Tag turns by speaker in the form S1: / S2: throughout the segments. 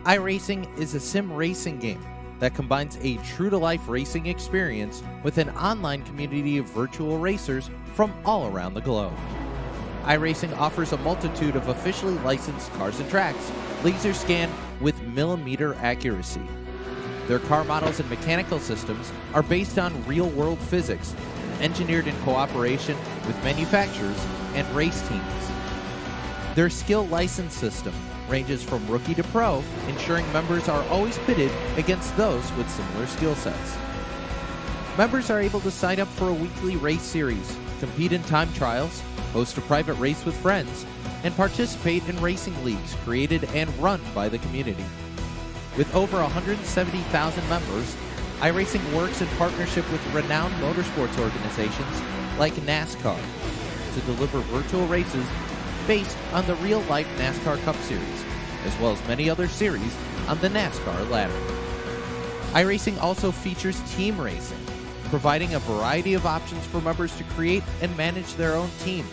S1: iRacing is a sim racing game that combines a true-to-life racing experience with an online community of virtual racers from all around the globe. iRacing offers a multitude of officially licensed cars and tracks, laser scanned with millimeter accuracy. Their car models and mechanical systems are based on real-world physics, engineered in cooperation with manufacturers and race teams. Their skill license system ranges from rookie to pro, ensuring members are always pitted against those with similar skill sets. Members are able to sign up for a weekly race series, compete in time trials, host a private race with friends, and participate in racing leagues created and run by the community. With over 170,000 members, iRacing works in partnership with renowned motorsports organizations like NASCAR to deliver virtual races based on the real-life NASCAR Cup Series, as well as many other series on the NASCAR ladder. iRacing also features team racing, providing a variety of options for members to create and manage their own teams,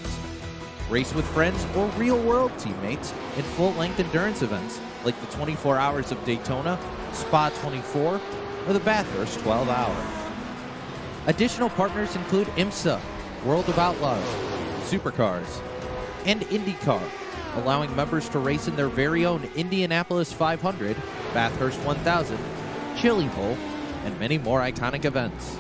S1: race with friends or real-world teammates in full-length endurance events like the 24 Hours of Daytona, Spa 24, or the Bathurst 12 Hour. Additional partners include IMSA, World of Outlaws, Supercars, and IndyCar, allowing members to race in their very own Indianapolis 500, Bathurst 1000, Chili Bowl, and many more iconic events.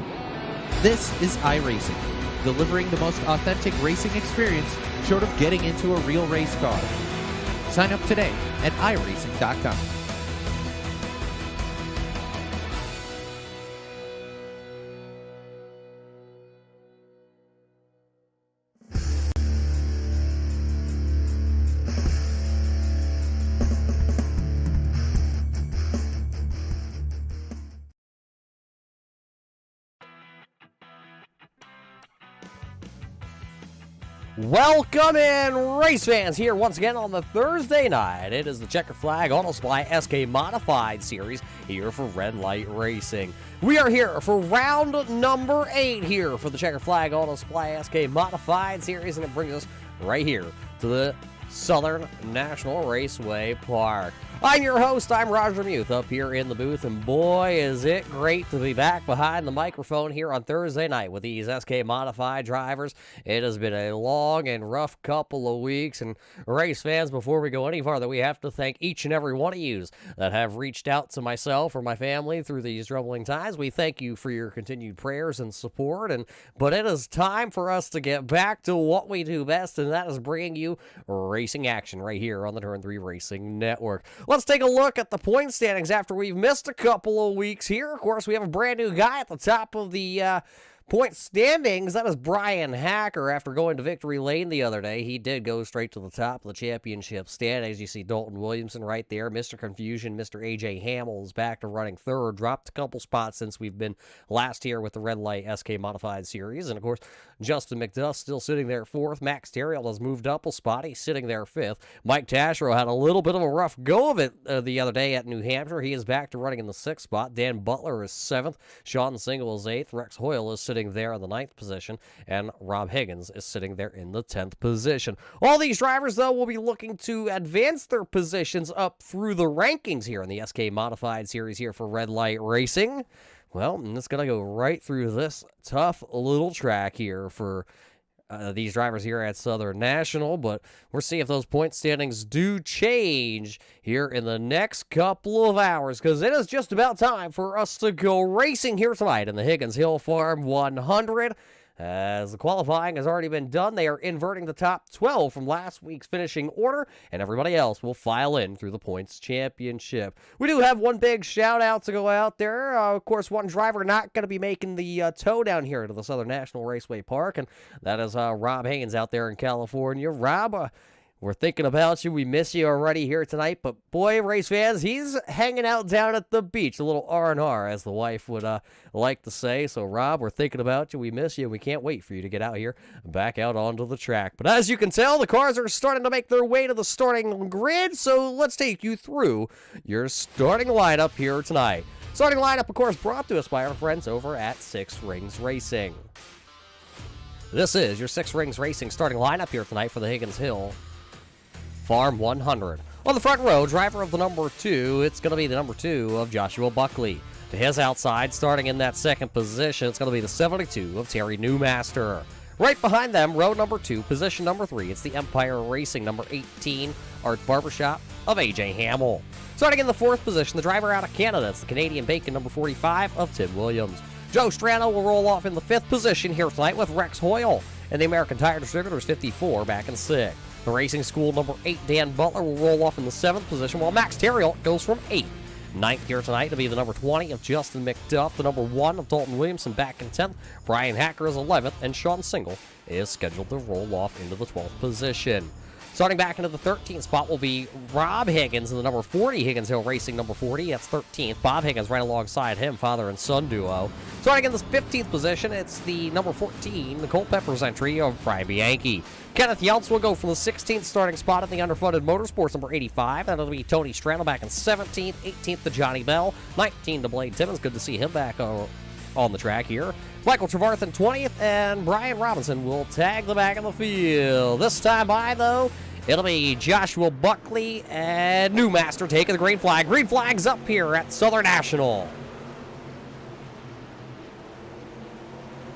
S1: This is iRacing, delivering the most authentic racing experience short of getting into a real race car. Sign up today at iRacing.com.
S2: Welcome in, race fans, here once again on the Thursday night. It is the Checkered Flag Auto Supply SK Modified Series here for Red Light Racing. We are here for round number 8 here for the Checkered Flag Auto Supply SK Modified Series, and it brings us right here to the Southern National Raceway Park. I'm your host, I'm Roger Muth, up here in the booth, and boy, is it great to be back behind the microphone here on Thursday night with these SK Modified drivers. It has been a long and rough couple of weeks, and race fans, before we go any farther, we have to thank each and every one of you that have reached out to myself or my family through these troubling times. We thank you for your continued prayers and support, but it is time for us to get back to what we do best, and that is bringing you racing action right here on the Turn 3 Racing Network. Let's take a look at the point standings after we've missed a couple of weeks here. Of course, we have a brand new guy at the top of the point standings. That is Brian Hacker. After going to victory lane the other day, he did go straight to the top of the championship standings. You see Dalton Williamson right there. Mr. Confusion, Mr. AJ Hamill is back to running third. Dropped a couple spots since we've been last here with the Red Light SK Modified Series. And of course, Justin McDuff still sitting there fourth. Max Terriel has moved up a spot. He's sitting there fifth. Mike Tasherow had a little bit of a rough go of it the other day at New Hampshire. He is back to running in the sixth spot. Dan Butler is seventh. Sean Single is eighth. Rex Hoyle is sitting there in the ninth position, and Rob Higgins is sitting there in the 10th position. All these drivers, though, will be looking to advance their positions up through the rankings here in the SK Modified Series here for Red Light Racing. Well, it's going to go right through this tough little track here for these drivers here at Southern National, but we'll see if those point standings do change here in the next couple of hours, because it is just about time for us to go racing here tonight in the Higgins Hill Farm 100. As the qualifying has already been done, they are inverting the top 12 from last week's finishing order, and everybody else will file in through the points championship. We do have one big shout-out to go out there. Of course, one driver not going to be making the tow down here to the Southern National Raceway Park, and that is Rob Haynes out there in California. Rob, we're thinking about you. We miss you already here tonight, but boy, race fans, he's hanging out down at the beach, a little R&R, as the wife would like to say. So, Rob, we're thinking about you. We miss you. We can't wait for you to get out here, back out onto the track. But as you can tell, the cars are starting to make their way to the starting grid, so let's take you through your starting lineup here tonight. Starting lineup, of course, brought to us by our friends over at Six Rings Racing. This is your Six Rings Racing starting lineup here tonight for the Higgins Hill Farm 100. On the front row, driver of the number 2, it's going to be the number 2 of Joshua Buckley. To his outside, starting in that second position, it's going to be the 72 of Terry Newmaster. Right behind them, row number 2, position number 3, it's the Empire Racing number 18, Art Barbershop of A.J. Hamill. Starting in the 4th position, the driver out of Canada, it's the Canadian Bacon number 45 of Tim Williams. Joe Strano will roll off in the 5th position here tonight with Rex Hoyle. And the American Tire Distributors 54 back in 6th. The Racing School number 8, Dan Butler, will roll off in the 7th position, while Max Terriel goes from 8th. 9th here tonight to be the number 20 of Justin McDuff, the number 1 of Dalton Williamson back in 10th. Brian Hacker is 11th, and Sean Single is scheduled to roll off into the 12th position. Starting back into the 13th spot will be Rob Higgins in the number 40, Higgins Hill Racing number 40. That's 13th. Bob Higgins right alongside him, father and son duo. Starting in the 15th position, it's the number 14, the Culpeppers entry of Brian Bianchi. Kenneth Yeltz will go from the 16th starting spot at the underfunded Motorsports number 85. That'll be Tony Strano back in 17th. 18th to Johnny Bell. 19th to Blade Timmons. Good to see him back on the track here. Michael Trevarthen 20th, and Brian Robinson will tag the back of the field. This time by, though, it'll be Joshua Buckley and Newmaster taking the green flag. Green flag's up here at Southern National.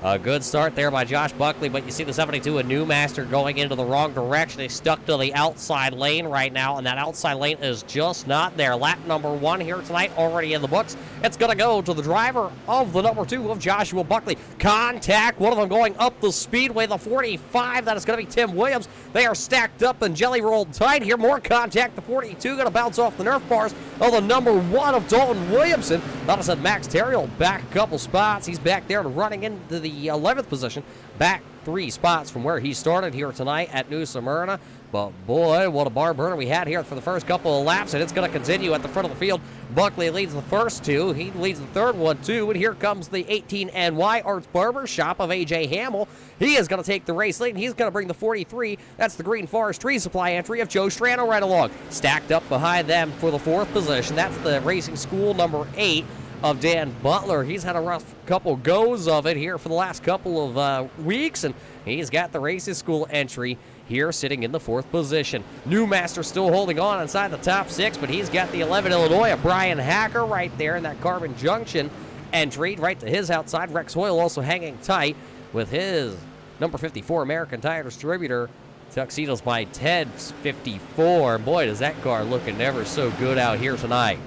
S2: A good start there by Josh Buckley, but you see the 72 and Newmaster going into the wrong direction. They stuck to the outside lane right now, and that outside lane is just not there. Lap number 1 here tonight, already in the books. It's going to go to the driver of the number 2 of Joshua Buckley. Contact, one of them going up the speedway, the 45. That is going to be Tim Williams. They are stacked up and jelly rolled tight here. More contact, the 42 going to bounce off the Nerf bars of the number 1 of Dalton Williamson. That is Max Terriel back a couple spots. He's back there running into the 11th position, back 3 spots from where he started here tonight at New Smyrna. But boy, what a barn burner we had here for the first couple of laps, and it's going to continue at the front of the field. Buckley leads the first 2. He leads the third one, too. And here comes the 18NY Arts Barber Shop of A.J. Hamill. He is going to take the race lead, and he's going to bring the 43. That's the Green Forest Tree Supply entry of Joe Strano right along. Stacked up behind them for the 4th position. That's the Racing School number 8 of Dan Butler. He's had a rough couple goes of it here for the last couple of weeks, and he's got the Racing School entry here sitting in the 4th position. Newmaster still holding on inside the top 6, but he's got the 11 Illinois of Brian Hacker right there in that Carbon Junction entry right to his outside. Rex Hoyle also hanging tight with his number 54 American Tire Distributor. Tuxedos by Ted's 54. Boy, does that car looking ever so good out here tonight.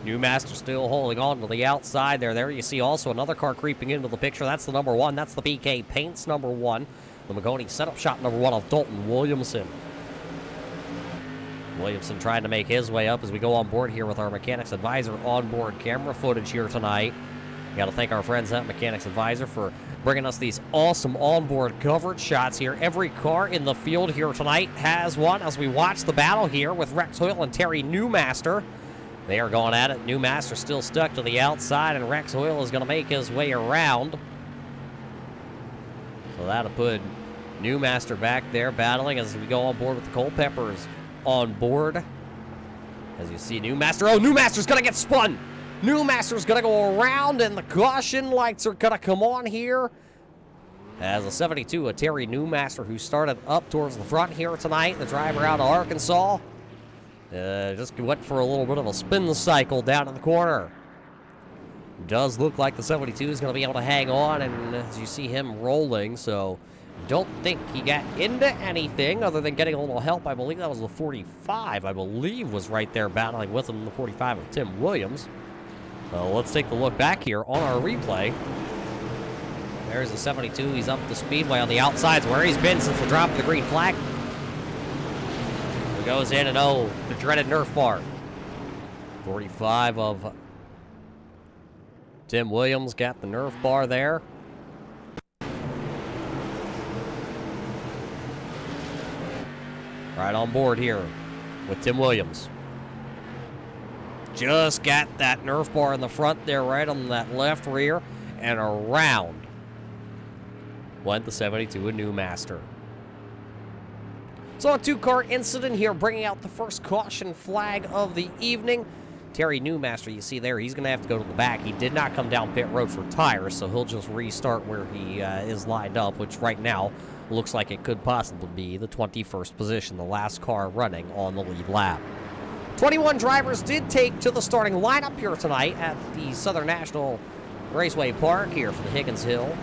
S2: Newmaster still holding on to the outside there. There you see also another car creeping into the picture. That's the number 1. That's the BK Paints number 1. The Magoni Setup Shop number 1 of Dalton Williamson. Williamson trying to make his way up as we go on board here with our Mechanics Advisor onboard camera footage here tonight. Got to thank our friends at Mechanics Advisor for bringing us these awesome onboard coverage shots here. Every car in the field here tonight has one as we watch the battle here with Rex Hoyle and Terry Newmaster. They are going at it. Newmaster still stuck to the outside, and Rex Hoyle is going to make his way around. So that'll put Newmaster back there battling as we go on board with the Culpeppers on board. As you see Newmaster. Oh, Newmaster's going to get spun. Newmaster's going to go around, and the caution lights are going to come on here. As a 72, a Terry Newmaster who started up towards the front here tonight. The driver out of Arkansas. Just went for a little bit of a spin cycle down in the corner. Does look like the 72 is going to be able to hang on, and as you see him rolling, so don't think he got into anything other than getting a little help. I believe that was the 45, I believe, was right there battling with him, the 45 of Tim Williams. Let's take a look back here on our replay. There's the 72. He's up the speedway on the outsides where he's been since the drop of the green flag. He goes in and the dreaded Nerf bar. 45 of Tim Williams got the Nerf bar there. Right on board here with Tim Williams. Just got that Nerf bar in the front there, right on that left rear, and around went the 72 and Newmaster. So a 2-car incident here, bringing out the first caution flag of the evening. Terry Newmaster, you see there, he's going to have to go to the back. He did not come down pit road for tires, so he'll just restart where he is lined up, which right now looks like it could possibly be the 21st position, the last car running on the lead lap. 21 drivers did take to the starting lineup here tonight at the Southern National Raceway Park here for the Higgins Hill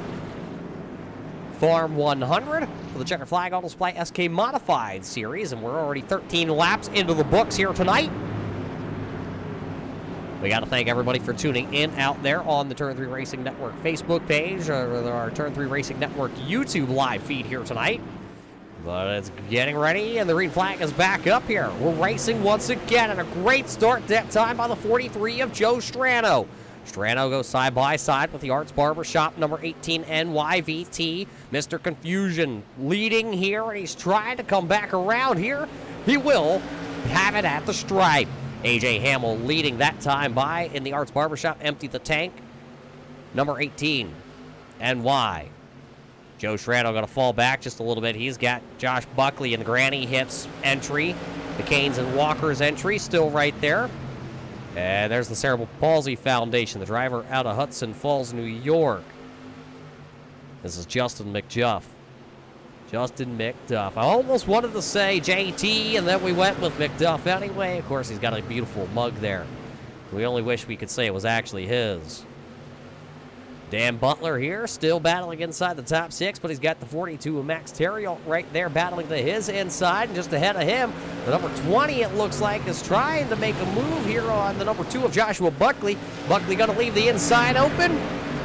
S2: Farm 100 for the Checkered Flag Auto Supply SK Modified Series, and we're already 13 laps into the books here tonight. We got to thank everybody for tuning in out there on the Turn 3 Racing Network Facebook page, or our Turn 3 Racing Network YouTube live feed here tonight. But it's getting ready, and the green flag is back up here. We're racing once again, and a great start that time by the 43 of Joe Strano. Strano goes side by side with the Arts Barbershop number 18 NYVT. Mr. Confusion leading here, and he's trying to come back around here. He will have it at the stripe. AJ Hamill leading that time by in the Arts Barbershop. Empty the tank. Number 18 NY. Joe Strano going to fall back just a little bit. He's got Josh Buckley in the Granny Hips entry. The Canes and Walkers entry still right there. And there's the Cerebral Palsy Foundation, the driver out of Hudson Falls, New York. This is Justin McDuff. Justin McDuff. I almost wanted to say JT, and then we went with McDuff anyway. Of course, he's got a beautiful mug there. We only wish we could say it was actually his. Dan Butler here, still battling inside the top six, but he's got the 42 of Max Terriot right there battling to his inside, and just ahead of him, the number 20, it looks like, is trying to make a move here on the number 2 of Joshua Buckley. Buckley going to leave the inside open,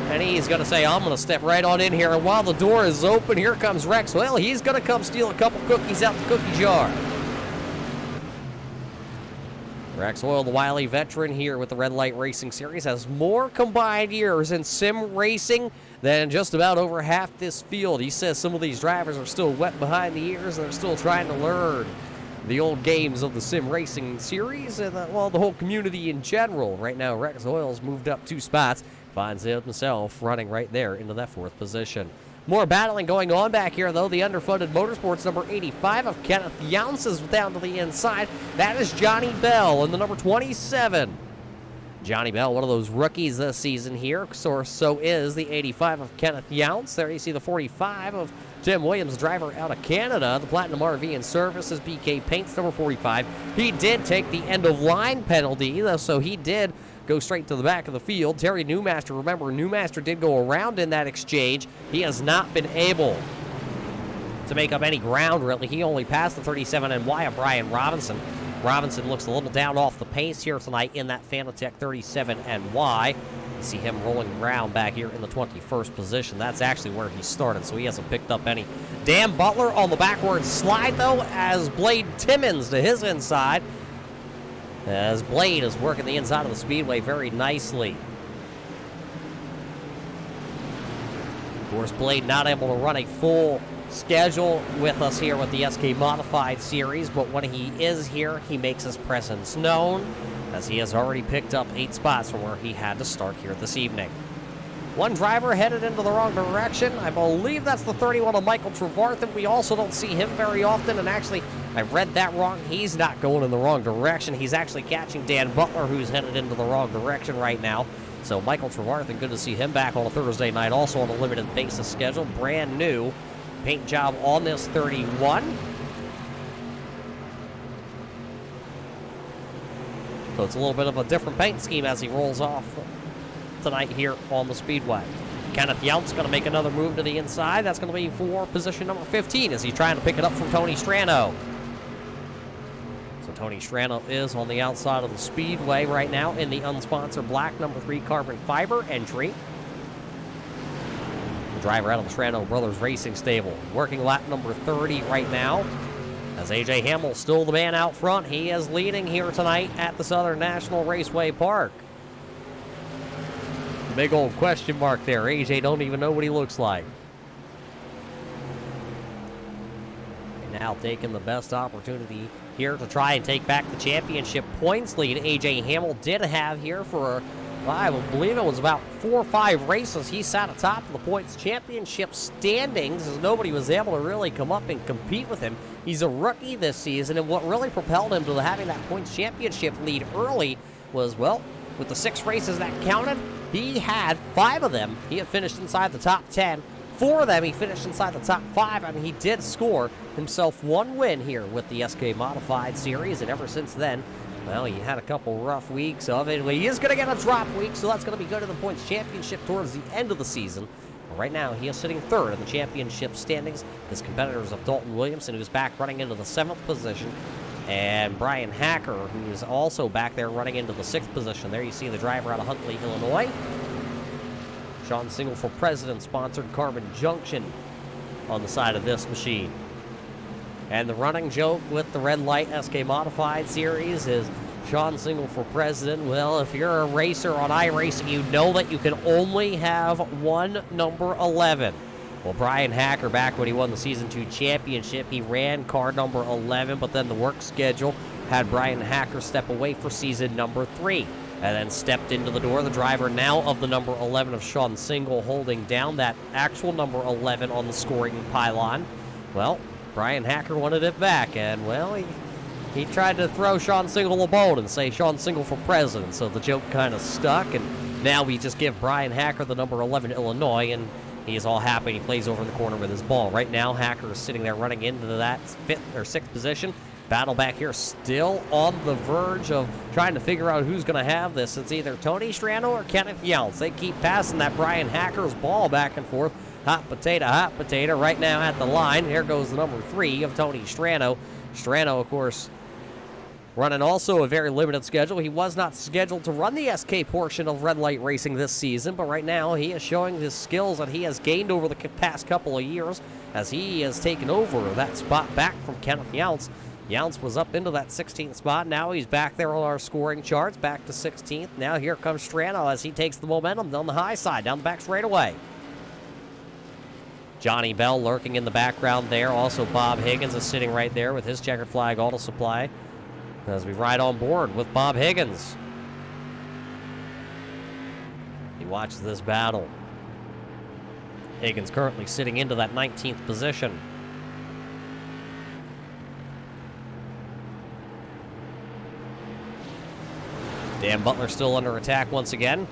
S2: and he's going to say, I'm going to step right on in here, and while the door is open, here comes Rex. Well, he's going to come steal a couple cookies out the cookie jar. Rex Oil, the wily veteran here with the Red Light Racing Series, has more combined years in sim racing than just about over half this field. He says some of these drivers are still wet behind the ears and they're still trying to learn the old games of the sim racing series and, the whole community in general. Right now, Rex Oil's moved up 2 spots, finds himself running right there into that 4th position. More battling going on back here, though. The underfunded Motorsports number 85 of Kenneth Younce is down to the inside. That is Johnny Bell in the number 27. Johnny Bell, one of those rookies this season here. So is the 85 of Kenneth Younce. There you see the 45 of Tim Williams, driver out of Canada. The Platinum RV and Services, BK Paints, number 45. He did take the end-of-line penalty, though, so he did go straight to the back of the field. Terry Newmaster, remember, Newmaster did go around in that exchange. He has not been able to make up any ground, really. He only passed the 37 NY of Brian Robinson. Robinson looks a little down off the pace here tonight in that Fanatec 37 NY. You see him rolling around back here in the 21st position. That's actually where he started, so he hasn't picked up any. Dan Butler on the backward slide, though, as Blade Timmons to his inside, as Blade is working the inside of the speedway very nicely. Of course, Blade not able to run a full schedule with us here with the SK Modified Series, but when he is here, he makes his presence known, as he has already picked up 8 spots from where he had to start here this evening. One driver headed into the wrong direction. I believe that's the 31 of Michael Trevarthen. We also don't see him very often, and actually, I read that wrong. He's not going in the wrong direction. He's actually catching Dan Butler, who's headed into the wrong direction right now. So Michael Trevarthen, good to see him back on a Thursday night, also on a limited basis schedule. Brand new paint job on this 31. So it's a little bit of a different paint scheme as he rolls off tonight here on the speedway. Kenneth Younce going to make another move to the inside. That's going to be for position number 15 as he's trying to pick it up from Tony Strano. So Tony Strano is on the outside of the speedway right now in the unsponsored black number 3 carbon fiber entry. The driver out of the Strano Brothers Racing Stable, working lap number 30 right now. As AJ Hamill still the man out front, he is leading here tonight at the Southern National Raceway Park. Big old question mark there. AJ don't even know what he looks like. And now taking the best opportunity here to try and take back the championship points lead AJ Hamill did have here for, I believe it was about 4 or 5 races. He sat atop of the points championship standings as nobody was able to really come up and compete with him. He's a rookie this season, and what really propelled him to having that points championship lead early was, well, with the 6 races that counted, he had 5 of them. He had finished inside the top 10. 4 of them, he finished inside the top 5, and he did score himself 1 win here with the SK Modified Series, and ever since then, well, he had a couple rough weeks of it. He is going to get a drop week, so that's going to be good in the points championship towards the end of the season. But right now, he is sitting 3rd in the championship standings. His competitors of Dalton Williamson, who's back running into the 7th position, and Brian Hacker, who is also back there running into the 6th position. There you see the driver out of Huntley, Illinois. Sean Single for President sponsored Carbon Junction on the side of this machine. And the running joke with the Red Light SK Modified Series is Sean Single for President. Well, if you're a racer on iRacing, you know that you can only have one number 11. Well, Brian Hacker, back when he won the Season 2 championship, he ran car number 11, but then the work schedule had Brian Hacker step away for season number 3. And then stepped into the door, the driver now of the number 11 of Sean Single, holding down that actual number 11 on the scoring pylon. Well, Brian Hacker wanted it back, and, well, he tried to throw Sean Single a bone and say Sean Single for president, so the joke kind of stuck, and now we just give Brian Hacker the number 11 Illinois, and he's all happy. He plays over in the corner with his ball. Right now, Hacker is sitting there running into that 5th or 6th position. Battle back here still on the verge of trying to figure out who's going to have this. It's either Tony Strano or Kenneth Yelts. They keep passing that Brian Hacker's ball back and forth. Hot potato, right now at the line. Here goes the number 3 of Tony Strano. Strano, of course, running also a very limited schedule. He was not scheduled to run the SK portion of Red Light Racing this season, but right now he is showing his skills that he has gained over the past couple of years as he has taken over that spot back from Kenneth Yelts. Yelts was up into that 16th spot. Now he's back there on our scoring charts, back to 16th. Now here comes Strano as he takes the momentum down the high side, down the back straightaway. Johnny Bell lurking in the background there. Also, Bob Higgins is sitting right there with his Checkered Flag Auto Supply as we ride on board with Bob Higgins. He watches this battle. Higgins currently sitting into that 19th position. Dan Butler still under attack once again.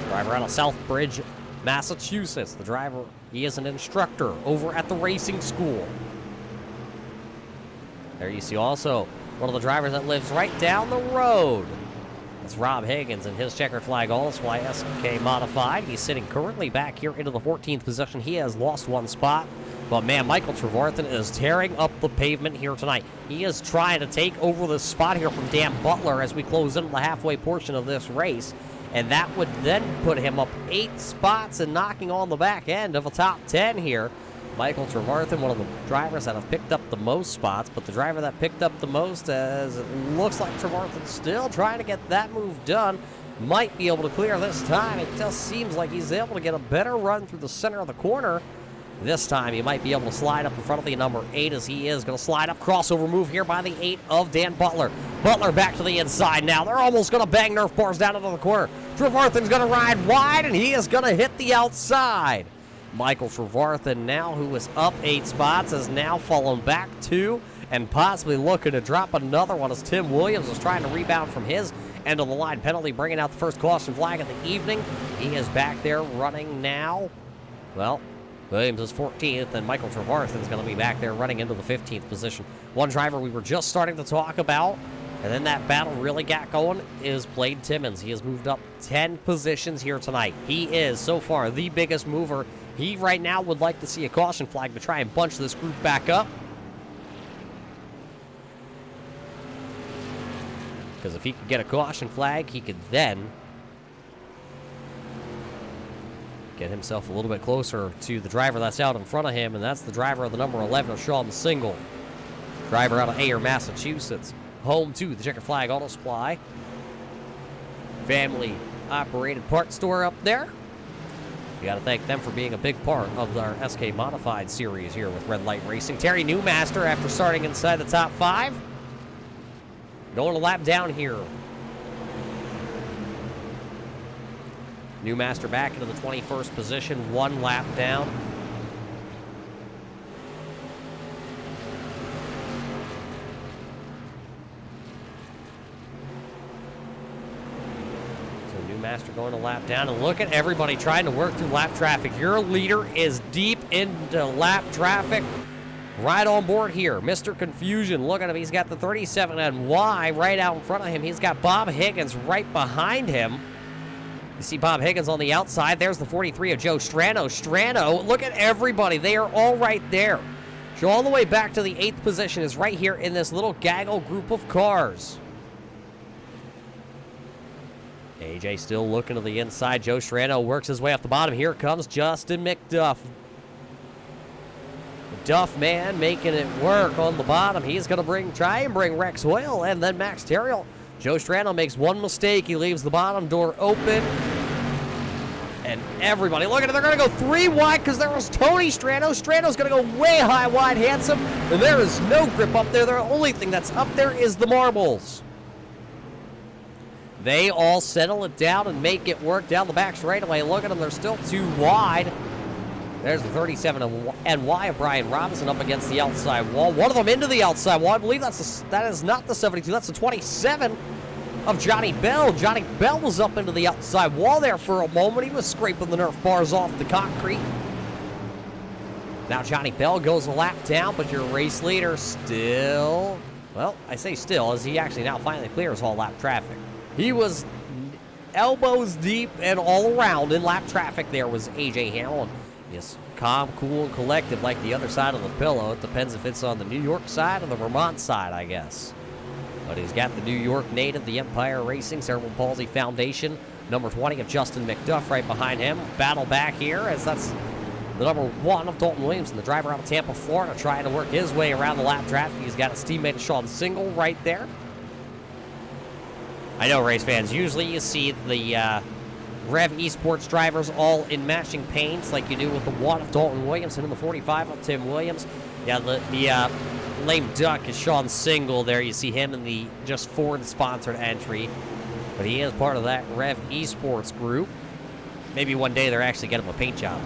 S2: Driver out of Southbridge, Massachusetts. The driver, he is an instructor over at the racing school. There you see also one of the drivers that lives right down the road. That's Rob Higgins in his Checkered Flag All Supply SK Modified. He's sitting currently back here into the 14th position. He has lost 1 spot. But man, Michael Trevarthen is tearing up the pavement here tonight. He is trying to take over the spot here from Dan Butler as we close into the halfway portion of this race. And that would then put him up 8 spots and knocking on the back end of a top 10 here. Michael Trevarthen, one of the drivers that have picked up the most spots, but the driver that picked up the most, as it looks like Trevarthen's still trying to get that move done, might be able to clear this time. It just seems like he's able to get a better run through the center of the corner. This time, he might be able to slide up in front of the number 8 as he is going to slide up. Crossover move here by the 8 of Dan Butler. Butler back to the inside now. They're almost going to bang Nerf bars down into the corner. Trevarthen's going to ride wide, and he is going to hit the outside. Michael Trevarthen now, who is up 8 spots, has now fallen back 2 and possibly looking to drop another one as Tim Williams is trying to rebound from his end of the line penalty, bringing out the first caution flag of the evening. He is back there running now. Well, Williams is 14th, and Michael Trevarthen is going to be back there running into the 15th position. One driver we were just starting to talk about, and then that battle really got going, is Blade Timmons. He has moved up 10 positions here tonight. He is, so far, the biggest mover. He right now would like to see a caution flag to try and bunch this group back up. Because if he could get a caution flag, he could then get himself a little bit closer to the driver that's out in front of him, and that's the driver of the number 11 of Sean Single. Driver out of Ayer, Massachusetts. Home to the Checkered Flag Auto Supply. Family-operated parts store up there. We got to thank them for being a big part of our SK Modified series here with Red Light Racing. Terry Newmaster, after starting inside the top 5, going a lap down here. Newmaster back into the 21st position, 1 lap down. Master going to lap down, and look at everybody trying to work through lap traffic. Your leader is deep into lap traffic. Right on board here, Mr. Confusion. Look at him. He's got the 37NY right out in front of him. He's got Bob Higgins right behind him. You see Bob Higgins on the outside. There's the 43 of Joe Strano. Strano, look at everybody. They are all right there. So all the way back to the 8th position is right here in this little gaggle group of cars. AJ still looking to the inside. Joe Strano works his way up the bottom. Here comes Justin McDuff. Duff man making it work on the bottom. He's going to try and bring Rex Hoyle and then Max Terrill. Joe Strano makes one mistake. He leaves the bottom door open. And everybody, look at it. They're going to go 3 wide because there was Tony Strano. Strano's going to go way high, wide, handsome. And there is no grip up there. The only thing that's up there is the marbles. They all settle it down and make it work down the back straightaway. Look at them. They're still too wide. There's the 37NY of Brian Robinson up against the outside wall. One of them into the outside wall. I believe that is not the 72. That's the 27 of Johnny Bell. Johnny Bell was up into the outside wall there for a moment. He was scraping the Nerf bars off the concrete. Now Johnny Bell goes a lap down, but your race leader still, well, I say still, as he actually now finally clears all lap traffic. He was elbows deep and all around in lap traffic. There was AJ Hamlin. Yes, calm, cool, and collected like the other side of the pillow. It depends if it's on the New York side or the Vermont side, I guess. But he's got the New York native, the Empire Racing Cerebral Palsy Foundation, number 20 of Justin McDuff right behind him. Battle back here as that's the number 1 of Dalton Williamson, the driver out of Tampa, Florida, trying to work his way around the lap traffic. He's got his teammate Sean Single right there. I know, race fans, usually you see the Rev Esports drivers all in matching paints like you do with the 1 of Dalton Williamson and the 45 of Tim Williams. Yeah, the lame duck is Sean Single there. You see him in the just Ford-sponsored entry. But he is part of that Rev Esports group. Maybe one day they're actually getting him a paint job.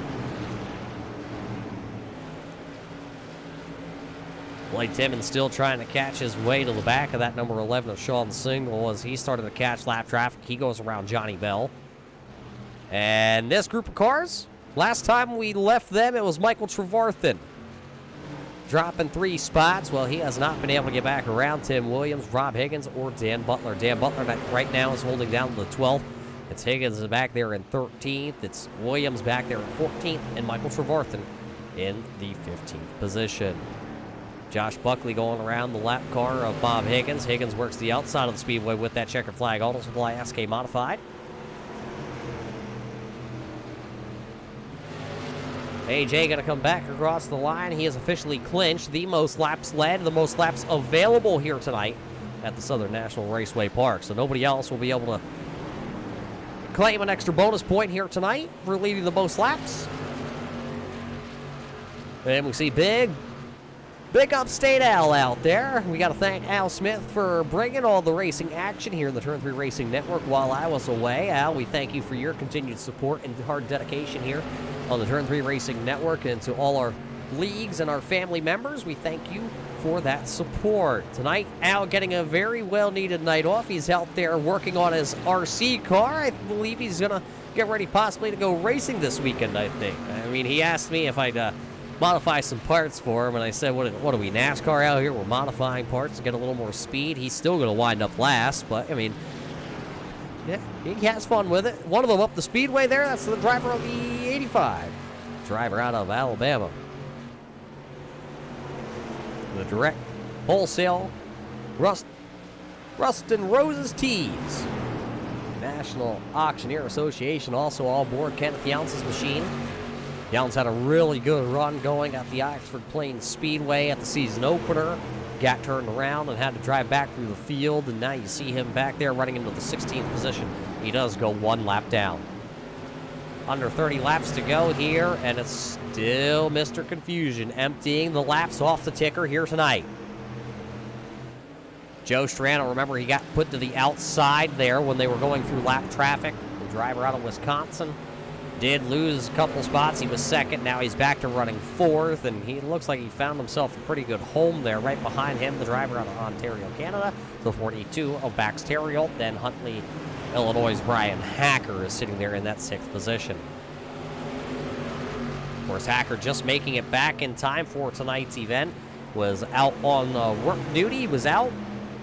S2: Blake Timmons still trying to catch his way to the back of that number 11 of Sean Single as he started to catch lap traffic. He goes around Johnny Bell. And this group of cars, last time we left them, it was Michael Trevarthen. Dropping 3 spots. Well, he has not been able to get back around Tim Williams, Rob Higgins, or Dan Butler. Dan Butler right now is holding down to the 12th. It's Higgins back there in 13th. It's Williams back there in 14th. And Michael Trevarthen in the 15th position. Josh Buckley going around the lap car of Bob Higgins. Higgins works the outside of the speedway with that checkered flag auto supply SK modified. AJ going to come back across the line. He has officially clinched the most laps led, the most laps available here tonight at the Southern National Raceway Park. So nobody else will be able to claim an extra bonus point here tonight for leading the most laps. And we see big upstate Al out there. We got to thank Al Smith for bringing all the racing action here in the Turn 3 Racing Network while I was away. Al, we thank you for your continued support and hard dedication here on the Turn 3 Racing Network, and to all our leagues and our family members, we thank you for that support. Tonight, Al getting a very well-needed night off. He's out there working on his RC car. I believe he's going to get ready possibly to go racing this weekend, I think. I mean, he asked me if I'd modify some parts for him, and I said, what are we, NASCAR out here? We're modifying parts to get a little more speed. He's still going to wind up last, but, I mean, yeah, he has fun with it. One of them up the speedway there, that's the driver of the 85. Driver out of Alabama. The direct wholesale Rust and Roses tees. National Auctioneer Association also all aboard Kenneth Younce's machine. Younce had a really good run going at the Oxford Plains Speedway at the season opener. Got turned around and had to drive back through the field, and now you see him back there running into the 16th position. He does go 1 lap down. Under 30 laps to go here, and it's still Mr. Confusion emptying the laps off the ticker here tonight. Joe Strano, remember, he got put to the outside there when they were going through lap traffic. The driver out of Wisconsin did lose a couple spots. He was second. Now he's back to running 4th, and he looks like he found himself a pretty good home there. Right behind him, the driver out of Ontario, Canada, the 42 of Bax Terriel, then Huntley Illinois' Brian Hacker is sitting there in that 6th position. Of course, Hacker just making it back in time for tonight's event. Was out on work duty, was out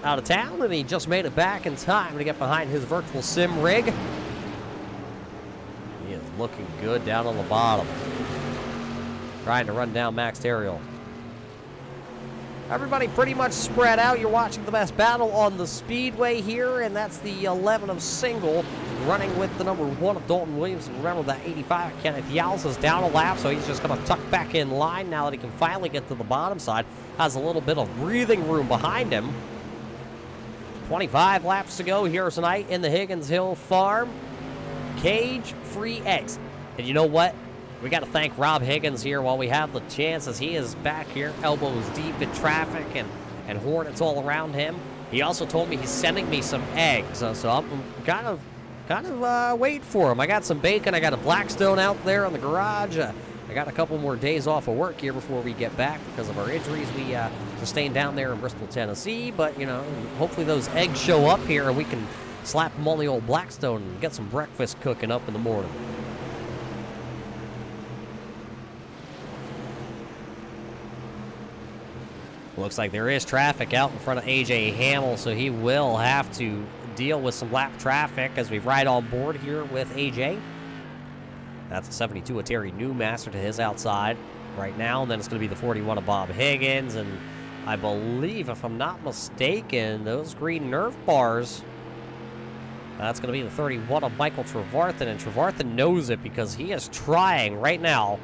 S2: of town, and he just made it back in time to get behind his virtual sim rig. He is looking good down on the bottom. Trying to run down Max Ariel. Everybody pretty much spread out. You're watching the best battle on the speedway here, and that's the 11 of single, running with the number 1 of Dalton Williamson. Remember that 85 Kenneth Yals is down a lap, so he's just going to tuck back in line now that he can finally get to the bottom side. Has a little bit of breathing room behind him. 25 laps to go here tonight in the Higgins Hill Farm. Cage-free eggs. And you know what? We got to thank Rob Higgins here while we have the chance, as he is back here, elbows deep in traffic and hornets all around him. He also told me he's sending me some eggs, so I'm kind of waiting for him. I got some bacon. I got a Blackstone out there in the garage. I got a couple more days off of work here before we get back because of our injuries we sustained down there in Bristol, Tennessee. But, you know, hopefully those eggs show up here and we can slap them on the old Blackstone and get some breakfast cooking up in the morning. Looks like there is traffic out in front of A.J. Hamill, so he will have to deal with some lap traffic as we ride on board here with A.J. That's a 72 of Terry Newmaster to his outside right now, and then it's going to be the 41 of Bob Higgins, and I believe, if I'm not mistaken, those green Nerf bars, that's going to be the 31 of Michael Trevarthen, and Trevarthen knows it because he is trying right now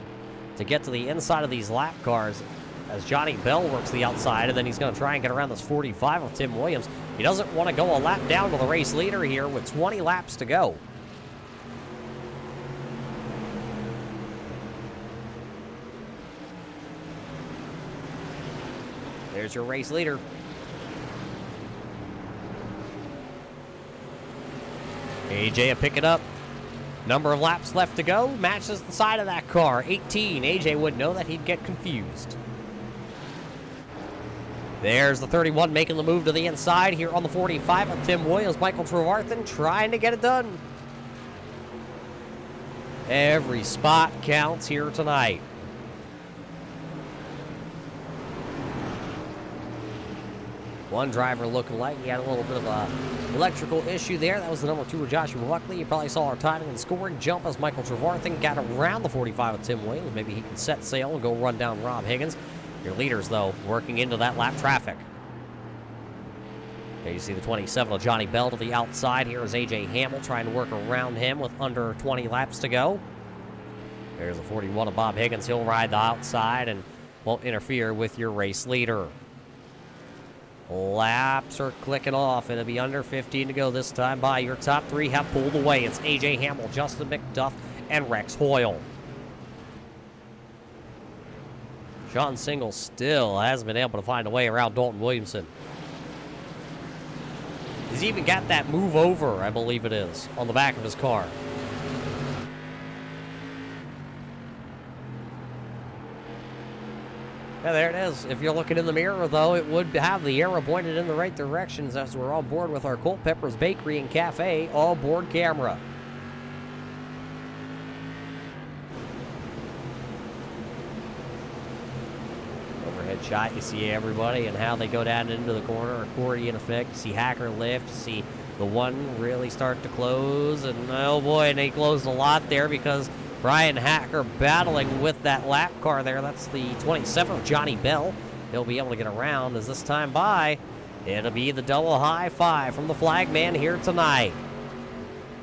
S2: to get to the inside of these lap cars as Johnny Bell works the outside, and then he's going to try and get around this 45 of Tim Williams. He doesn't want to go a lap down to the race leader here with 20 laps to go. There's your race leader. AJ will pick it up. Number of laps left to go. Matches the side of that car. 18. AJ would know that he'd get confused. There's the 31 making the move to the inside here on the 45 of Tim Williams. Michael Trevarthen trying to get it done. Every spot counts here tonight. One driver looking like he had a little bit of an electrical issue there. That was the number 2 of Joshua Buckley. You probably saw our timing and scoring jump as Michael Trevarthen got around the 45 of Tim Williams. Maybe he can set sail and go run down Rob Higgins. Your leaders, though, working into that lap traffic. There you see the 27 of Johnny Bell to the outside. Here is A.J. Hamill trying to work around him with under 20 laps to go. There's the 41 of Bob Higgins. He'll ride the outside and won't interfere with your race leader. Laps are clicking off. It'll be under 15 to go this time by. Your top 3 have pulled away. It's A.J. Hamill, Justin McDuff, and Rex Hoyle. Sean Single still hasn't been able to find a way around Dalton Williamson. He's even got that move over, I believe it is, on the back of his car. Yeah, there it is. If you're looking in the mirror, though, it would have the arrow pointed in the right directions as we're on board with our Culpeper's Bakery and Cafe all-board camera. Overhead shot, you see everybody and how they go down into the corner, accordion effect. You see Hacker lift, you see the one really start to close, and oh boy, and they closed a lot there because Brian Hacker battling with that lap car there. That's the 27 of Johnny Bell. He'll be able to get around as this time by. It'll be the double high five from the flagman here tonight.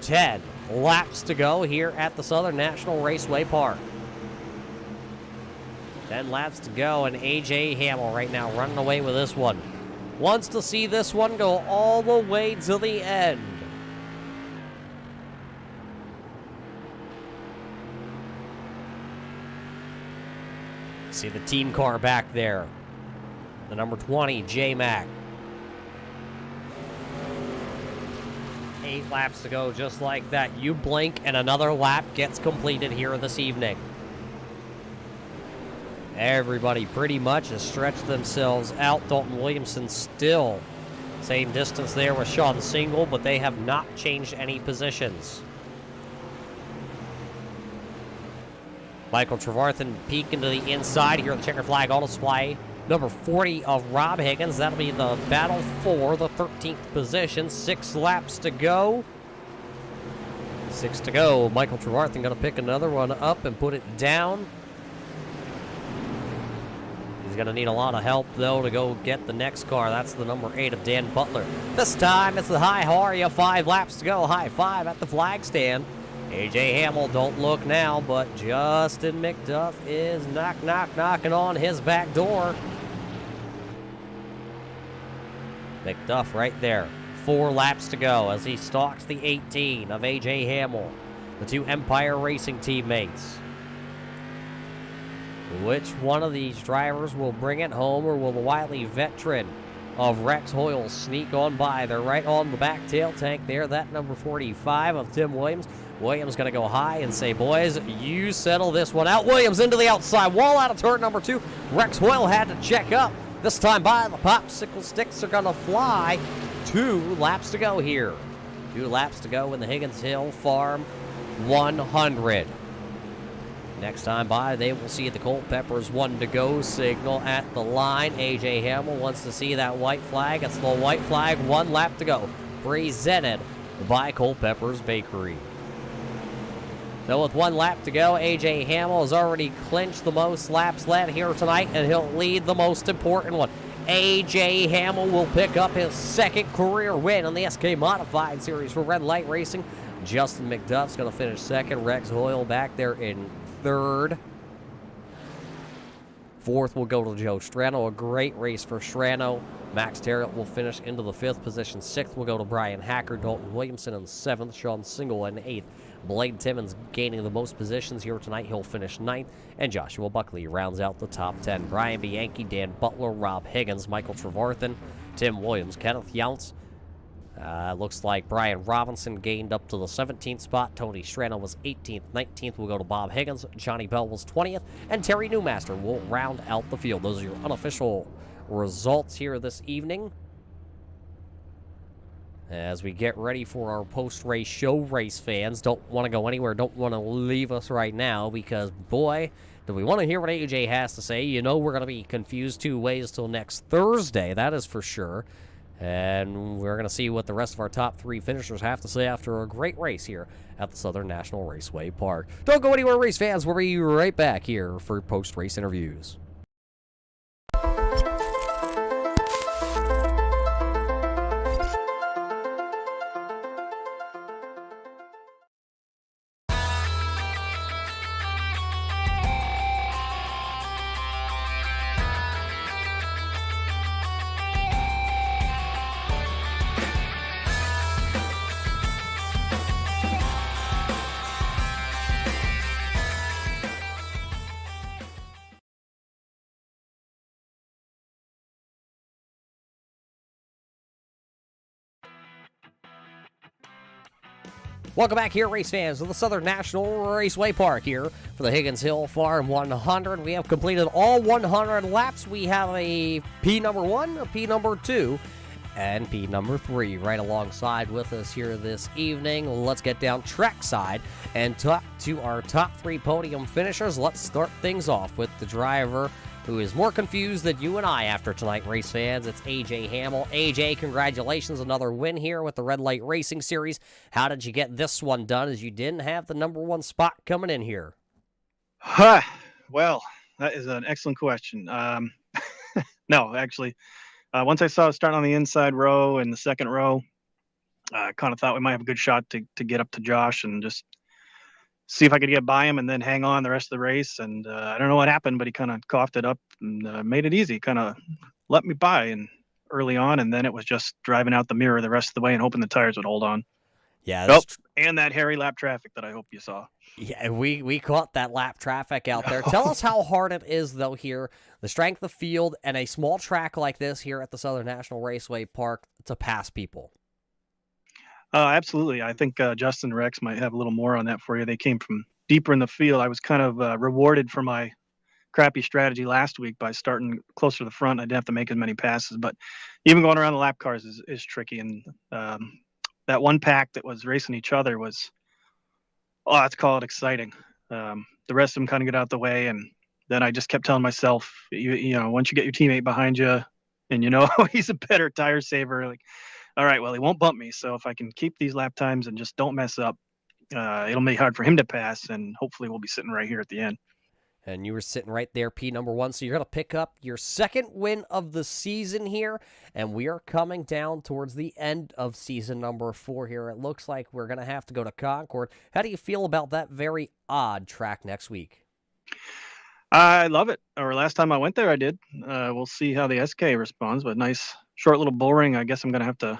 S2: 10 laps to go here at the Southern National Raceway Park. 10 laps to go, and A.J. Hamill right now running away with this one. Wants to see this one go all the way to the end. See the team car back there. The number 20, J-Mac. 8 laps to go, just like that. You blink and another lap gets completed here this evening. Everybody pretty much has stretched themselves out. Dalton Williamson still Same distance there with Sean Single, but they have not changed any positions. Michael Trevarthen peek into the inside here at the Checkered Flag Auto Supply. Number 40 of Rob Higgins. That'll be the battle for the 13th position. 6 laps to go. 6 to go. Michael Trevarthen going to pick another one up and put it down. He's going to need a lot of help, though, to go get the next car. That's the number 8 of Dan Butler. This time it's the Hi, how are you? 5 laps to go. High 5 at the flag stand. A.J. Hamill, don't look now, but Justin McDuff is knocking on his back door. McDuff right there. 4 laps to go as he stalks the 18 of A.J. Hamill, the 2 Empire Racing teammates. Which one of these drivers will bring it home, or will the wily veteran of Rex Hoyle sneak on by? They're right on the back tail tank there. That number 45 of Tim Williams. Williams going to go high and say, boys, you settle this one out. Williams into the outside wall out of turn number 2. Rex Hoyle had to check up. This time by the popsicle sticks are going to fly. 2 laps to go here. 2 laps to go in the Higgins Hill Farm 100. Next time by, they will see the Culpeppers 1 to go signal at the line. A.J. Hamill wants to see that white flag. It's the white flag, 1 lap to go. Presented by Culpeppers Bakery. So with 1 lap to go, A.J. Hamill has already clinched the most laps led here tonight, and he'll lead the most important one. A.J. Hamill will pick up his 2nd career win on the SK Modified Series for Red Light Racing. Justin McDuff's going to finish 2nd. Rex Hoyle back there in 3rd. 4th will go to Joe Strano. A great race for Strano. Max Terriot will finish into the 5th position. 6th will go to Brian Hacker. Dalton Williamson in 7th. Sean Single in 8th. Blade Timmons gaining the most positions here tonight. He'll finish 9th. And Joshua Buckley rounds out the top 10. Brian Bianchi, Dan Butler, Rob Higgins, Michael Trevarthen, Tim Williams, Kenneth Younts. Looks like Brian Robinson gained up to the 17th spot. Tony Strano was 18th. 19th will go to Bob Higgins. Johnny Bell was 20th. And Terry Newmaster will round out the field. Those are your unofficial results here this evening. As we get ready for our post-race show, race fans, don't want to go anywhere, don't want to leave us right now, because, boy, do we want to hear what AJ has to say. You know we're going to be confused 2 ways till next Thursday, that is for sure. And we're going to see what the rest of our top 3 finishers have to say after a great race here at the Southern National Raceway Park. Don't go anywhere, race fans. We'll be right back here for post-race interviews. Welcome back here, race fans, to the Southern National Raceway Park here for the Higgins Hill Farm 100. We have completed all 100 laps. We have a P number 1, a P number 2, and P number 3 right alongside with us here this evening. Let's get down trackside and talk to our top 3 podium finishers. Let's start things off with the driver who is more confused than you and I after tonight, race fans. It's A.J. Hamill. A.J., congratulations, another win here with the Red Light Racing Series. How did you get this one done, as you didn't have the number 1 spot coming in here?
S3: Well, that is an excellent question. No, actually, once I saw starting on the inside row and the 2nd row, I kind of thought we might have a good shot to get up to Josh and just see if I could get by him and then hang on the rest of the race. And I don't know what happened, but he kind of coughed it up and made it easy, kind of let me by and early on. And then it was just driving out the mirror the rest of the way and hoping the tires would hold on.
S2: Yeah.
S3: And that hairy lap traffic that I hope you saw.
S2: Yeah, we caught that lap traffic out there. Tell us how hard it is, though, here, the strength of field and a small track like this here at the Southern National Raceway Park to pass people.
S3: Absolutely. I think Justin and Rex might have a little more on that for you. They came from deeper in the field. I was kind of rewarded for my crappy strategy last week by starting closer to the front. I didn't have to make as many passes, but even going around the lap cars is tricky. And that one pack that was racing each other was, let's call it exciting. The rest of them kind of get out the way, and then I just kept telling myself, you know, once you get your teammate behind you, and you know he's a better tire saver, like, all right, well, he won't bump me. So if I can keep these lap times and just don't mess up, it'll be hard for him to pass, and hopefully we'll be sitting right here at the end.
S2: And you were sitting right there, P number 1. So you're going to pick up your second win of the season here. And we are coming down towards the end of season number 4 here. It looks like we're going to have to go to Concord. How do you feel about that very odd track next week?
S3: I love it. Or last time I went there, I did. We'll see how the SK responds, but nice, short little bull ring. I guess I'm going to have to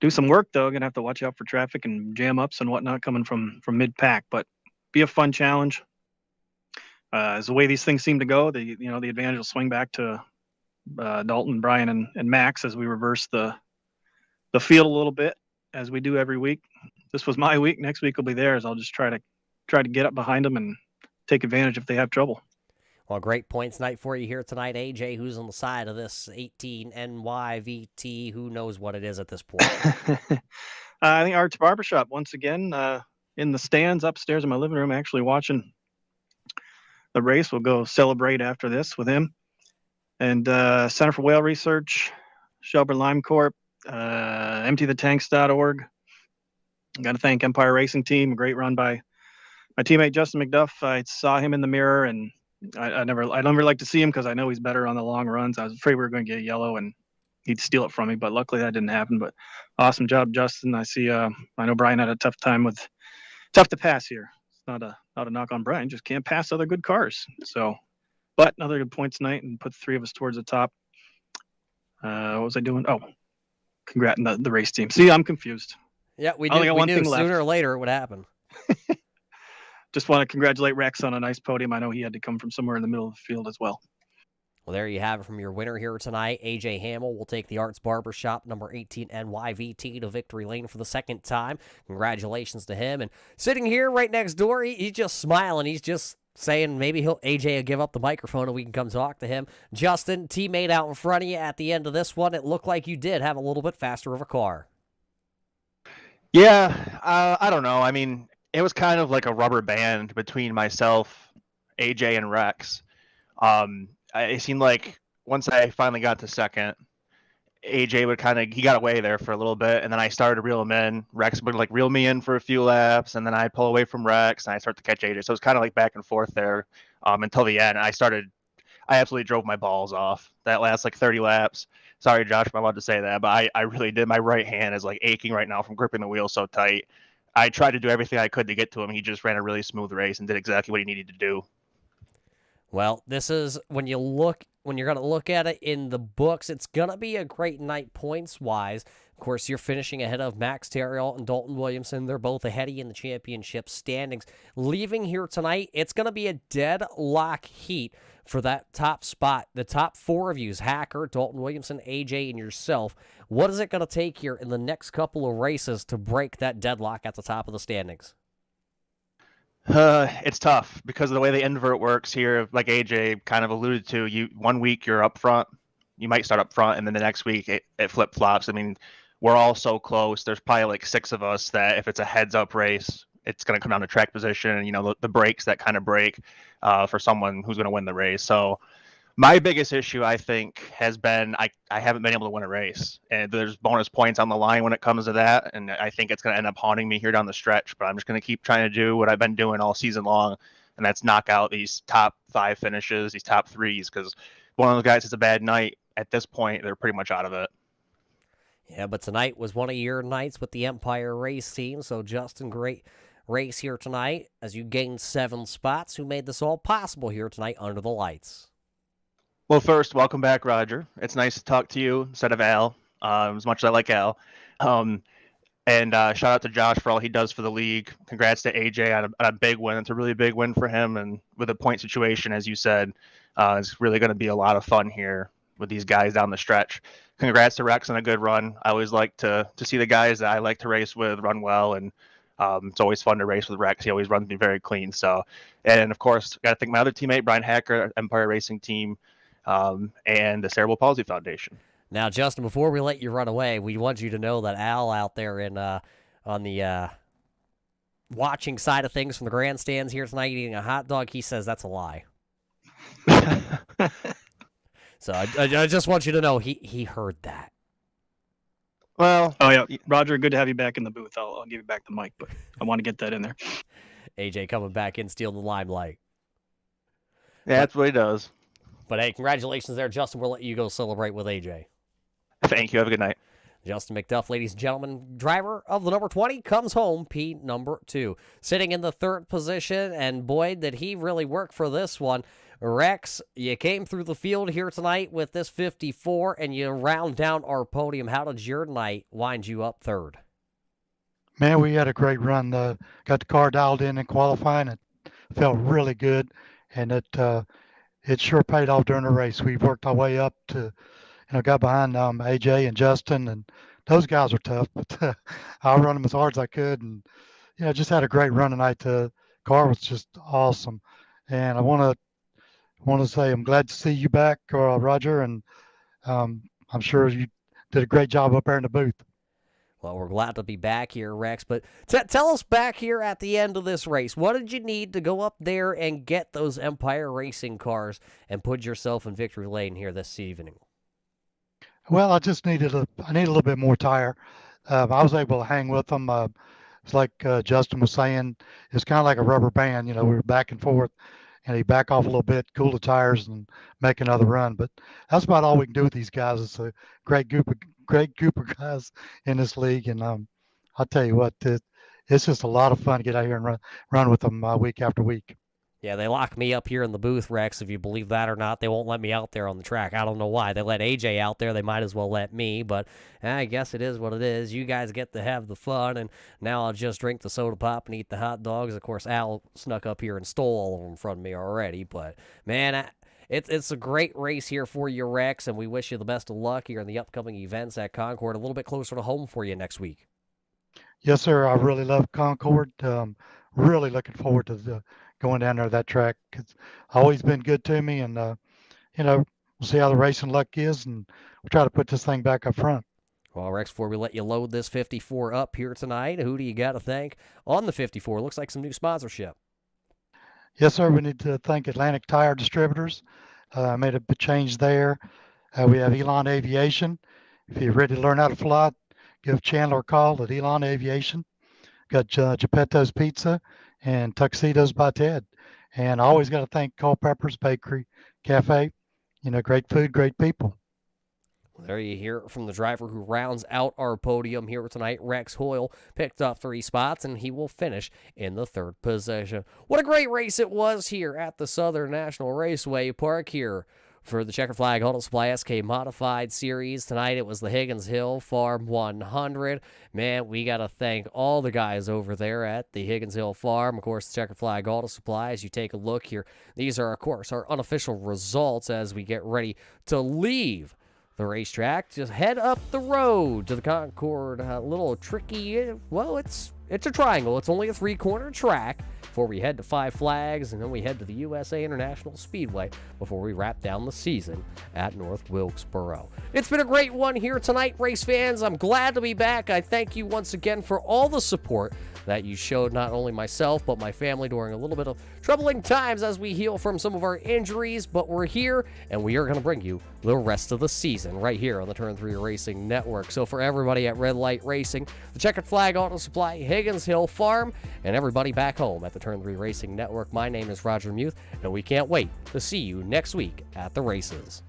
S3: do some work, though. I'm going to have to watch out for traffic and jam ups and whatnot coming from mid-pack, but be a fun challenge. As the way these things seem to go, the advantage will swing back to Dalton, Brian, and Max as we reverse the field a little bit, as we do every week. This was my week. Next week will be theirs. I'll just try to get up behind them and take advantage if they have trouble.
S2: Well, great points night for you here tonight, AJ. Who's on the side of this 18NYVT? Who knows what it is at this point?
S3: I think Art's Barbershop once again in the stands upstairs in my living room, actually watching the race. We'll go celebrate after this with him. And Center for Whale Research, Shelburne Lime Corp, emptythetanks.org. Got to thank Empire Racing Team. A great run by my teammate Justin McDuff. I saw him in the mirror, and I never like to see him because I know he's better on the long runs. I was afraid we were going to get yellow and he'd steal it from me, but luckily that didn't happen. But awesome job, Justin. I see. I know Brian had a tough to pass here. It's not a knock on Brian, just can't pass other good cars. So, but another good point tonight and put the 3 of us towards the top. What was I doing? Oh, congrats the race team. See, I'm confused.
S2: Yeah, we knew sooner or later it would happen.
S3: Just want to congratulate Rex on a nice podium. I know he had to come from somewhere in the middle of the field as well.
S2: Well, there you have it from your winner here tonight. AJ Hamill will take the Arts Barbershop number 18 NYVT to victory lane for the second time. Congratulations to him. And sitting here right next door, he's just smiling. He's just saying maybe AJ will give up the microphone and we can come talk to him. Justin, teammate out in front of you at the end of this one. It looked like you did have a little bit faster of a car.
S4: Yeah, I don't know. I mean, it was kind of like a rubber band between myself, AJ, and Rex. It seemed like once I finally got to second, AJ would he got away there for a little bit, and then I started to reel him in. Rex would reel me in for a few laps, and then I'd pull away from Rex, and I start to catch AJ. So it was kind of like back and forth there until the end. I absolutely drove my balls off that last 30 laps. Sorry, Josh, I'm allowed to say that, but I really did. My right hand is aching right now from gripping the wheel so tight. I tried to do everything I could to get to him. He just ran a really smooth race and did exactly what he needed to do.
S2: Well, this is when you're going to look at it in the books, it's going to be a great night points-wise. Of course, you're finishing ahead of Max Terrill and Dalton Williamson. They're both ahead of you in the championship standings. Leaving here tonight, it's going to be a deadlock heat for that top spot. The top 4 of you is Hacker, Dalton Williamson, AJ, and yourself. What is it going to take here in the next couple of races to break that deadlock at the top of the standings?
S4: It's tough because of the way the invert works here. Like AJ kind of alluded to, 1 week you're up front, you might start up front, and then the next week it flip flops. I mean, we're all so close. There's probably 6 of us that if it's a heads up race, it's going to come down to track position and the breaks that kind of break for someone who's going to win the race. So my biggest issue, I think, has been I haven't been able to win a race, and there's bonus points on the line when it comes to that, and I think it's going to end up haunting me here down the stretch, but I'm just going to keep trying to do what I've been doing all season long, and that's knock out these top 5 finishes, these top 3s, because one of those guys has a bad night. At this point, they're pretty much out of it.
S2: Yeah, but tonight was one of your nights with the Empire Race Team, so Justin, great race here tonight as you gained 7 spots. Who made this all possible here tonight under the lights?
S4: Well, first, welcome back, Roger. It's nice to talk to you instead of Al, as much as I like Al. And shout out to Josh for all he does for the league. Congrats to AJ on a big win. It's a really big win for him. And with the point situation, as you said, it's really going to be a lot of fun here with these guys down the stretch. Congrats to Rex on a good run. I always like to see the guys that I like to race with run well. And It's always fun to race with Rex. He always runs me very clean. So, and of course, got to thank my other teammate, Brian Hacker, Empire Racing Team, and the Cerebral Palsy Foundation.
S2: Now, Justin, before we let you run away, we want you to know that Al out there on the watching side of things from the grandstands here tonight eating a hot dog, he says that's a lie. So I just want you to know he heard that.
S4: Well,
S3: Oh yeah, Roger, good to have you back in the booth. I'll give you back the mic, but I want to get that in there.
S2: AJ coming back in, stealing the limelight.
S4: yeah, that's what he does.
S2: But hey, congratulations there, Justin. We'll let you go celebrate with AJ.
S4: Thank you. Have a good night.
S2: Justin McDuff, ladies and gentlemen, driver of the number 20, comes home, P number 2. Sitting in the third position, and boy, did he really work for this one. Rex, you came through the field here tonight with this 54, and you round down our podium. How did your night wind you up third?
S5: Man, we had a great run. Got the car dialed in qualifying. It felt really good, and it sure paid off during the race. We worked our way up to, got behind AJ and Justin, and those guys are tough, but I run them as hard as I could, and just had a great run tonight. The car was just awesome, and I want to say I'm glad to see you back, Roger, and I'm sure you did a great job up there in the booth.
S2: Well, we're glad to be back here, Rex, but tell us back here at the end of this race, what did you need to go up there and get those Empire Racing cars and put yourself in victory lane here this evening?
S5: Well, I just needed a little bit more tire. I was able to hang with them. It's like Justin was saying, it's kind of like a rubber band. We were back and forth, and he back off a little bit, cool the tires, and make another run. But that's about all we can do with these guys. It's a great group of guys in this league, and I'll tell you what, it's just a lot of fun to get out here and run with them week after week.
S2: Yeah, they lock me up here in the booth, Rex, if you believe that or not. They won't let me out there on the track. I don't know why. They let AJ out there. They might as well let me, but I guess it is what it is. You guys get to have the fun, and now I'll just drink the soda pop and eat the hot dogs. Of course, Al snuck up here and stole all of them from me already, but, man, it's a great race here for you, Rex, and we wish you the best of luck here in the upcoming events at Concord, a little bit closer to home for you next week.
S5: Yes, sir. I really love Concord. Really looking forward to going down there to that track. It's always been good to me, and we'll see how the racing luck is, and we'll try to put this thing back up front.
S2: Well, Rex, before we let you load this 54 up here tonight, who do you got to thank on the 54? Looks like some new sponsorship.
S5: Yes, sir. We need to thank Atlantic Tire Distributors. Made a big change there. We have Elon Aviation. If you're ready to learn how to fly, give Chandler a call at Elon Aviation. Got Geppetto's Pizza and Tuxedos by Ted. And I always got to thank Culpepper's Bakery Cafe. Great food, great people.
S2: Well, there you hear it from the driver who rounds out our podium here tonight. Rex Hoyle picked up 3 spots, and he will finish in the 3rd position. What a great race it was here at the Southern National Raceway Park here for the Checkered Flag Auto Supply SK Modified Series. Tonight it was the Higgins Hill Farm 100. Man, we got to thank all the guys over there at the Higgins Hill Farm. Of course, the Checkered Flag Auto Supply, as you take a look here, these are, of course, our unofficial results as we get ready to leave the racetrack. Just head up the road to the Concord. A little tricky. Well, it's a triangle. It's only a 3-corner track before we head to Five Flags, and then we head to the USA International Speedway before we wrap down the season at North Wilkesboro. It's been a great one here tonight, race fans. I'm glad to be back. I thank you once again for all the support that you showed not only myself but my family during a little bit of troubling times as we heal from some of our injuries, but we're here and we are going to bring you the rest of the season right here on the Turn 3 Racing Network. So for everybody at Red Light Racing, the Checkered Flag Auto Supply, Higgins Hill Farm, and everybody back home at the Turn 3 Racing Network, my name is Roger Muth, and we can't wait to see you next week at the races.